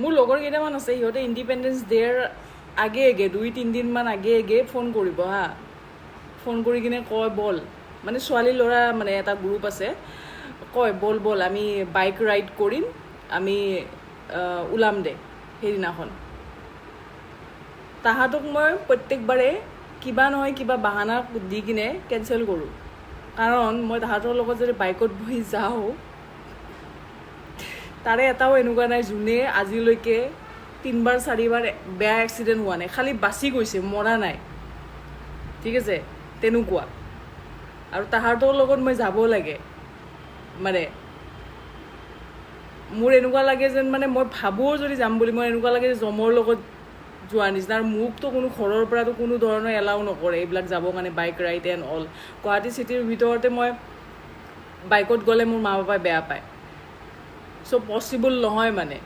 মোৰ লগৰ কেইটামান আছে সিহঁতে ইণ্ডিপেণ্ডেন্স ডে'ৰ আগে 2-3 দিনমান আগে ফোন কৰিব হা ফোন কৰি কিনে কয় বল মানে ছোৱালী ল'ৰা মানে এটা গ্ৰুপ আছে কয় বল আমি বাইক ৰাইড কৰিম আমি ওলাম দে সেইদিনাখন তাহাঁতক মই প্ৰত্যেকবাৰে কিবা নহয় কিবা বাহানা দি কিনে কেঞ্চেল কৰোঁ কাৰণ মই তাহাঁতৰ লগত যদি বাইকত বহি যাওঁ তাৰে এটাও এনেকুৱা নাই যোনে আজিলৈকে 3-4বাৰ বেয়া এক্সিডেণ্ট হোৱা নাই খালি বাচি গৈছে মৰা নাই ঠিক আছে তেনেকুৱা আৰু তাহাঁতৰ লগত মই যাব লাগে মানে মোৰ এনেকুৱা লাগে যেন মানে মই ভাবোঁ যদি যাম বুলি মই এনেকুৱা লাগে যে জমৰ লগত যোৱাৰ নিচিনা আৰু মোকতো কোনো ঘৰৰ পৰাতো কোনো ধৰণৰ এলাউ নকৰে এইবিলাক যাবৰ কাৰণে bike ride and all Guwahati চিটিৰ ভিতৰতে মই বাইকত গ'লে মোৰ মা পাপাই বেয়া পায় চ' পচিবল নহয় মানে